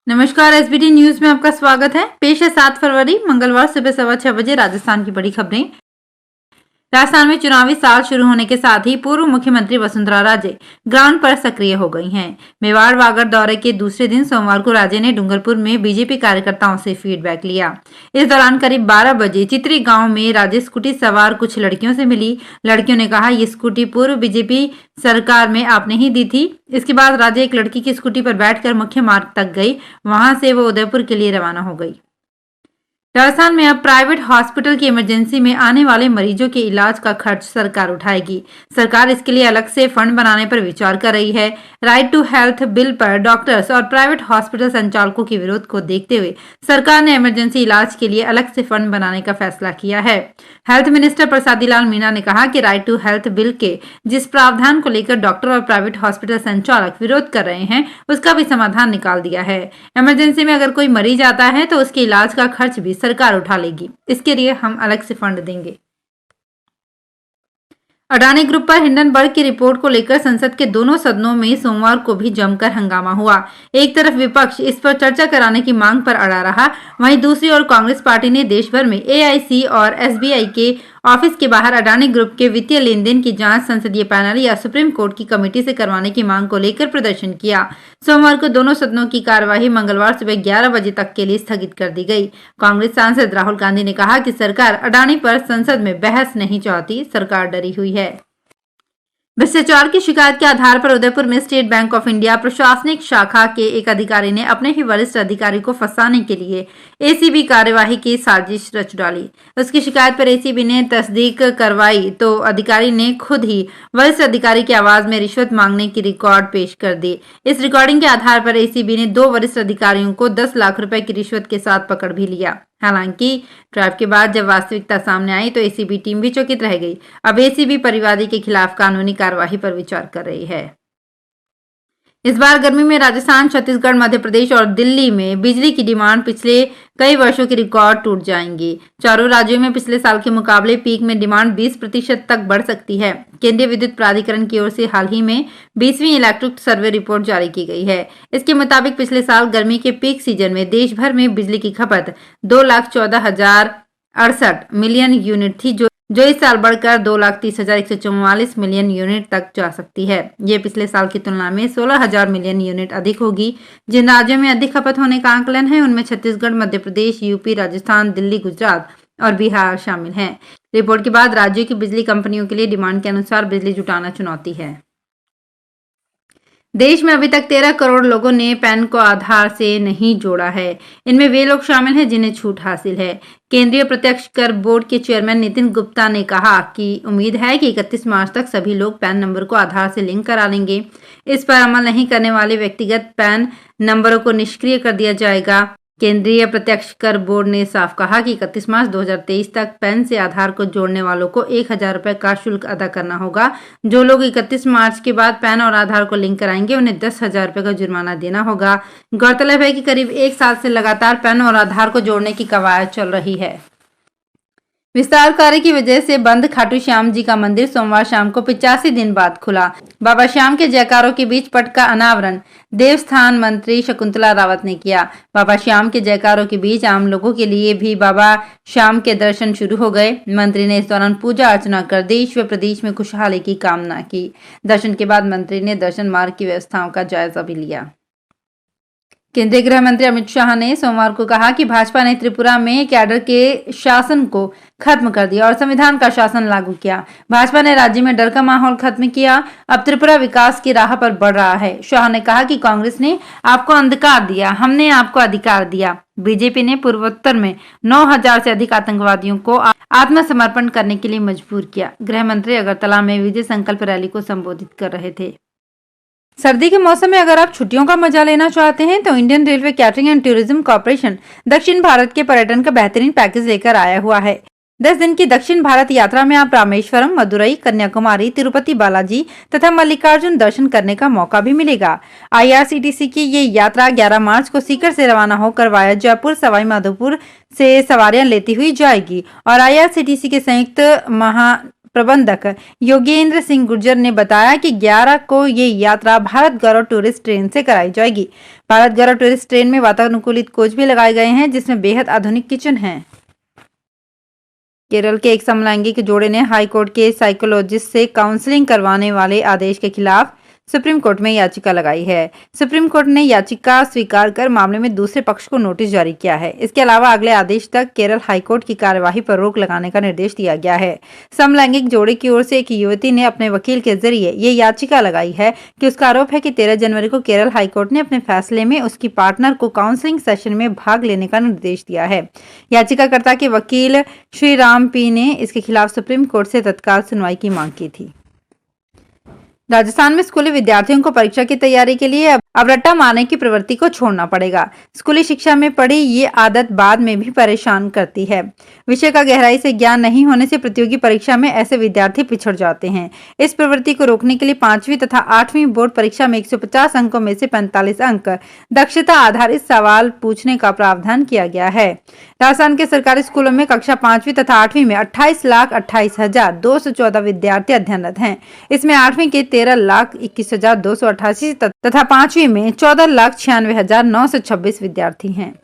नमस्कार। SBT news में आपका स्वागत है। पेश है 7 फरवरी मंगलवार सुबह 6:15 बजे राजस्थान की बड़ी खबरें। राजस्थान में चुनावी साल शुरू होने के साथ ही पूर्व मुख्यमंत्री वसुंधरा राजे ग्राउंड पर सक्रिय हो गई हैं। मेवाड़ वागड़ दौरे के दूसरे दिन सोमवार को राजे ने डूंगरपुर में बीजेपी कार्यकर्ताओं से फीडबैक लिया। इस दौरान करीब 12 बजे चित्री गांव में राजे स्कूटी सवार कुछ लड़कियों से मिली। लड़कियों ने कहा, ये स्कूटी पूर्व बीजेपी सरकार में आपने ही दी थी। इसके बाद राजे एक लड़की की स्कूटी पर बैठकर मुख्य मार्ग तक गई। वहां से वो उदयपुर के लिए रवाना हो गई। राजस्थान में अब प्राइवेट हॉस्पिटल की इमरजेंसी में आने वाले मरीजों के इलाज का खर्च सरकार उठाएगी। सरकार इसके लिए अलग से फंड बनाने पर विचार कर रही है। राइट टू हेल्थ बिल पर डॉक्टर्स और प्राइवेट हॉस्पिटल संचालकों के विरोध को देखते हुए सरकार ने इमरजेंसी इलाज के लिए अलग से फंड बनाने का फैसला किया है। हेल्थ मिनिस्टर प्रसादी लाल मीणा ने कहा कि राइट टू हेल्थ बिल के जिस प्रावधान को लेकर डॉक्टर और प्राइवेट हॉस्पिटल संचालक विरोध कर रहे हैं, उसका भी समाधान निकाल दिया है। इमरजेंसी में अगर कोई मरीज आता है तो उसके इलाज का खर्च भी सरकार उठा लेगी। इसके लिए हम अलग से फंड देंगे। अडानी ग्रुप पर हिंडनबर्ग की रिपोर्ट को लेकर संसद के दोनों सदनों में सोमवार को भी जमकर हंगामा हुआ। एक तरफ विपक्ष इस पर चर्चा कराने की मांग पर अड़ा रहा, वहीं दूसरी ओर कांग्रेस पार्टी ने देश भर में एआईसी और एसबीआई के ऑफिस के बाहर अडानी ग्रुप के वित्तीय लेन देन की जांच संसदीय पैनल या सुप्रीम कोर्ट की कमेटी से करवाने की मांग को लेकर प्रदर्शन किया। सोमवार को दोनों सदनों की कार्यवाही मंगलवार सुबह 11 बजे तक के लिए स्थगित कर दी गई। कांग्रेस सांसद राहुल गांधी ने कहा कि सरकार अडानी पर संसद में बहस नहीं चाहती, सरकार डरी हुई है। भ्रष्टाचार की शिकायत के आधार पर उदयपुर में स्टेट बैंक ऑफ इंडिया प्रशासनिक शाखा के एक अधिकारी ने अपने ही वरिष्ठ अधिकारी को फंसाने के लिए एसीबी कार्यवाही की साजिश रच डाली। उसकी शिकायत पर एसीबी ने तस्दीक करवाई तो अधिकारी ने खुद ही वरिष्ठ अधिकारी की आवाज में रिश्वत मांगने की रिकॉर्ड पेश कर दी। इस रिकॉर्डिंग के आधार पर एसीबी ने 2 वरिष्ठ अधिकारियों को 10 लाख रुपए की रिश्वत के साथ पकड़ भी लिया। हालांकि ट्रायल के बाद जब वास्तविकता सामने आई तो एसीबी टीम भी चकित रह गई। अब एसीबी परिवादी के खिलाफ कानूनी कार्यवाही पर विचार कर रही है। इस बार गर्मी में राजस्थान, छत्तीसगढ़, मध्य प्रदेश और दिल्ली में बिजली की डिमांड पिछले कई वर्षों के रिकॉर्ड टूट जाएंगी। चारों राज्यों में पिछले साल के मुकाबले पीक में डिमांड 20% तक बढ़ सकती है। केंद्रीय विद्युत प्राधिकरण की ओर से हाल ही में 20वीं इलेक्ट्रिक सर्वे रिपोर्ट जारी की गई है। इसके मुताबिक पिछले साल गर्मी के पीक सीजन में देश भर में बिजली की खपत 2,14,068 मिलियन यूनिट थी, जो इस साल बढ़कर 2,30,144 मिलियन यूनिट तक जा सकती है। ये पिछले साल की तुलना में 16,000 मिलियन यूनिट अधिक होगी। जिन राज्यों में अधिक खपत होने का आकलन है उनमें छत्तीसगढ़, मध्य प्रदेश, यूपी, राजस्थान, दिल्ली, गुजरात और बिहार शामिल हैं। रिपोर्ट के बाद राज्यों की बिजली कंपनियों के लिए डिमांड के अनुसार बिजली जुटाना चुनौती है। देश में अभी तक 13 करोड़ लोगों ने पैन को आधार से नहीं जोड़ा है। इनमें वे लोग शामिल हैं जिन्हें छूट हासिल है। केंद्रीय प्रत्यक्ष कर बोर्ड के चेयरमैन नितिन गुप्ता ने कहा कि उम्मीद है कि 31 मार्च तक सभी लोग पैन नंबर को आधार से लिंक करा लेंगे। इस पर अमल नहीं करने वाले व्यक्तिगत पैन नंबरों को निष्क्रिय कर दिया जाएगा। केंद्रीय प्रत्यक्ष कर बोर्ड ने साफ कहा कि 31 मार्च 2023 तक पैन से आधार को जोड़ने वालों को 1,000 रुपए का शुल्क अदा करना होगा। जो लोग 31 मार्च के बाद पैन और आधार को लिंक कराएंगे उन्हें 10,000 रुपए का जुर्माना देना होगा। गौरतलब है कि करीब 1 साल से लगातार पैन और आधार को जोड़ने की कवायद चल रही है। विस्तार कार्य की वजह से बंद खाटू श्याम जी का मंदिर सोमवार शाम को 85 दिन बाद खुला। बाबा श्याम के जयकारों के बीच पट का अनावरण देवस्थान मंत्री शकुंतला रावत ने किया। बाबा श्याम के जयकारों के बीच आम लोगों के लिए भी बाबा श्याम के दर्शन शुरू हो गए। मंत्री ने इस दौरान पूजा अर्चना कर देश व प्रदेश में खुशहाली की कामना की। दर्शन के बाद मंत्री ने दर्शन मार्ग की व्यवस्थाओं का जायजा भी लिया। केंद्रीय गृह मंत्री अमित शाह ने सोमवार को कहा कि भाजपा ने त्रिपुरा में कैडर के शासन को खत्म कर दिया और संविधान का शासन लागू किया। भाजपा ने राज्य में डर का माहौल खत्म किया। अब त्रिपुरा विकास की राह पर बढ़ रहा है। शाह ने कहा कि कांग्रेस ने आपको अंधकार दिया, हमने आपको अधिकार दिया। बीजेपी ने पूर्वोत्तर में 9,000 से अधिक आतंकवादियों को आत्मसमर्पण करने के लिए मजबूर किया। गृह मंत्री अगरतला में विजय संकल्प रैली को संबोधित कर रहे थे। सर्दी के मौसम में अगर आप छुट्टियों का मजा लेना चाहते हैं तो Indian railway catering and tourism corporation दक्षिण भारत के पर्यटन का बेहतरीन पैकेज लेकर आया हुआ है। 10 दिन की दक्षिण भारत यात्रा में आप रामेश्वरम, मदुरई, कन्याकुमारी, तिरुपति बालाजी तथा मल्लिकार्जुन दर्शन करने का मौका भी मिलेगा। आईआरसीटीसी की ये यात्रा 11 मार्च को सीकर से रवाना होकर वाया जयपुर, सवाई माधोपुर से सवारियां लेती हुई जाएगी और आईआरसीटीसी के संयुक्त प्रबंधक योगेंद्र सिंह गुर्जर ने बताया कि 11 को ये यात्रा भारत गौरव टूरिस्ट ट्रेन से कराई जाएगी। भारत गौरव टूरिस्ट ट्रेन में वातानुकूलित कोच भी लगाए गए हैं, जिसमें बेहद आधुनिक किचन है। केरल के एक समलैंगिक जोड़े ने हाईकोर्ट के साइकोलॉजिस्ट से काउंसलिंग करवाने वाले आदेश के खिलाफ सुप्रीम कोर्ट में याचिका लगाई है। सुप्रीम कोर्ट ने याचिका स्वीकार कर मामले में दूसरे पक्ष को नोटिस जारी किया है। इसके अलावा अगले आदेश तक केरल हाईकोर्ट की कार्यवाही पर रोक लगाने का निर्देश दिया गया है। समलैंगिक जोड़े की ओर से एक युवती ने अपने वकील के जरिए ये याचिका लगाई है कि उसका आरोप है कि 13 जनवरी को केरल हाईकोर्ट ने अपने फैसले में उसकी पार्टनर को काउंसलिंग सेशन में भाग लेने का निर्देश दिया है। याचिकाकर्ता के वकील श्री राम पी ने इसके खिलाफ सुप्रीम कोर्ट से तत्काल सुनवाई की मांग की थी। राजस्थान में स्कूली विद्यार्थियों को परीक्षा की तैयारी के लिए अब रट्टा मारने की प्रवृत्ति को छोड़ना पड़ेगा। स्कूली शिक्षा में पड़ी ये आदत बाद में भी परेशान करती है। विषय का गहराई से ज्ञान नहीं होने से प्रतियोगी परीक्षा में ऐसे विद्यार्थी पिछड़ जाते हैं। इस प्रवृत्ति को रोकने के लिए 5वीं तथा 8वीं बोर्ड परीक्षा में 150 अंकों में से 45 अंक दक्षता आधारित सवाल पूछने का प्रावधान किया गया है। राजस्थान के सरकारी स्कूलों में कक्षा 5वीं तथा 8वीं में 28,28,214 विद्यार्थी अध्ययनरत हैं। इसमें 8वीं के 13,21,288 तथा 5वीं में 14,96,926 विद्यार्थी हैं।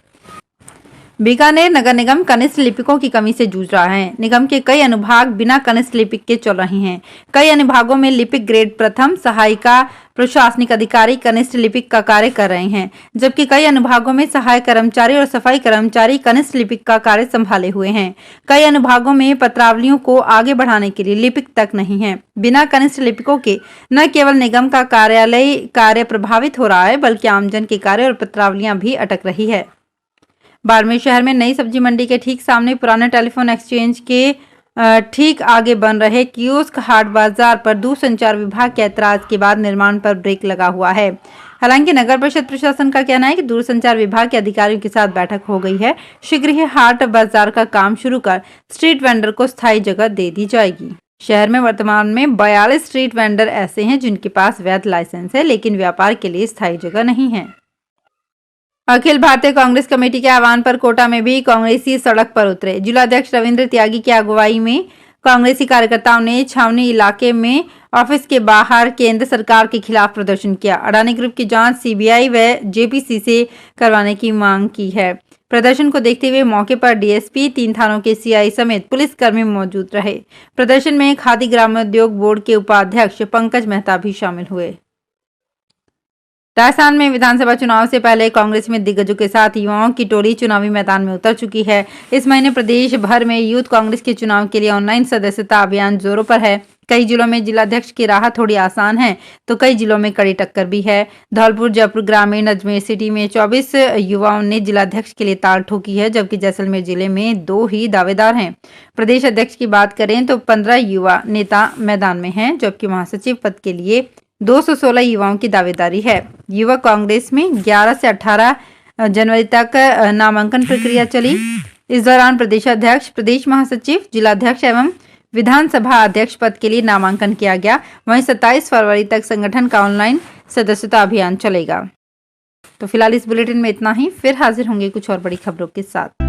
बीकानेर नगर निगम कनिष्ठ लिपिकों की कमी से जूझ रहा है। निगम के कई अनुभाग बिना कनिष्ठ लिपिक के चल रहे हैं। कई अनुभागों में लिपिक ग्रेड प्रथम, सहायिका, प्रशासनिक अधिकारी कनिष्ठ लिपिक का कार्य कर रहे हैं, जबकि कई अनुभागों में सहायक कर्मचारी और सफाई कर्मचारी कनिष्ठ लिपिक का कार्य संभाले हुए हैं। कई अनुभागों में पत्रावलियों को आगे बढ़ाने के लिए लिपिक तक नहीं है। बिना कनिष्ठ लिपिकों के न केवल निगम का कार्यालय कार्य प्रभावित हो रहा है, बल्कि आमजन के कार्य और पत्रावलियां भी अटक रही है। बाड़मेर शहर में नई सब्जी मंडी के ठीक सामने पुराने टेलीफोन एक्सचेंज के ठीक आगे बन रहे कियोस्क हाट बाजार पर दूरसंचार विभाग के ऐतराज के बाद निर्माण पर ब्रेक लगा हुआ है। हालांकि नगर परिषद प्रशासन का कहना है कि दूरसंचार विभाग के अधिकारियों के साथ बैठक हो गई है। शीघ्र ही हाट बाजार का काम शुरू कर स्ट्रीट वेंडर को स्थायी जगह दे दी जाएगी। शहर में वर्तमान में 42 स्ट्रीट वेंडर ऐसे हैं जिनके पास वैध लाइसेंस है, लेकिन व्यापार के लिए स्थायी जगह नहीं है। अखिल भारतीय कांग्रेस कमेटी के आह्वान पर कोटा में भी कांग्रेसी सड़क पर उतरे। जिलाध्यक्ष रविंद्र त्यागी की अगुवाई में कांग्रेसी कार्यकर्ताओं ने छावनी इलाके में ऑफिस के बाहर केंद्र सरकार के खिलाफ प्रदर्शन किया। अडानी ग्रुप की जांच सीबीआई व जेपीसी से करवाने की मांग की है। प्रदर्शन को देखते हुए मौके पर डीएसपी, 3 थानों के सीआई समेत पुलिसकर्मी मौजूद रहे। प्रदर्शन में खादी ग्रामोद्योग बोर्ड के उपाध्यक्ष पंकज मेहता भी शामिल हुए। राजस्थान में विधानसभा चुनाव से पहले कांग्रेस में दिग्गजों के साथ युवाओं की टोली चुनावी मैदान में उतर चुकी है। इस महीने प्रदेश भर में यूथ कांग्रेस के चुनाव के लिए ऑनलाइन सदस्यता अभियान जोरों पर है। कई जिलों में जिलाध्यक्ष की राह थोड़ी आसान है, तो कई जिलों में कड़ी टक्कर भी है। धौलपुर, जयपुर ग्रामीण, अजमेर सिटी में 24 युवाओं ने जिलाध्यक्ष के लिए ताल ठोकी है, जबकि जैसलमेर जिले में 2 ही दावेदार हैं। प्रदेश अध्यक्ष की बात करें तो 15 युवा नेता मैदान में हैं, जबकि महासचिव पद के लिए 216 युवाओं की दावेदारी है। युवा कांग्रेस में 11 से 18 जनवरी तक नामांकन प्रक्रिया चली। इस दौरान प्रदेश अध्यक्ष, प्रदेश महासचिव, जिलाध्यक्ष एवं विधानसभा अध्यक्ष पद के लिए नामांकन किया गया। वहीं 27 फरवरी तक संगठन का ऑनलाइन सदस्यता अभियान चलेगा। तो फिलहाल इस बुलेटिन में इतना ही। फिर हाजिर होंगे कुछ और बड़ी खबरों के साथ।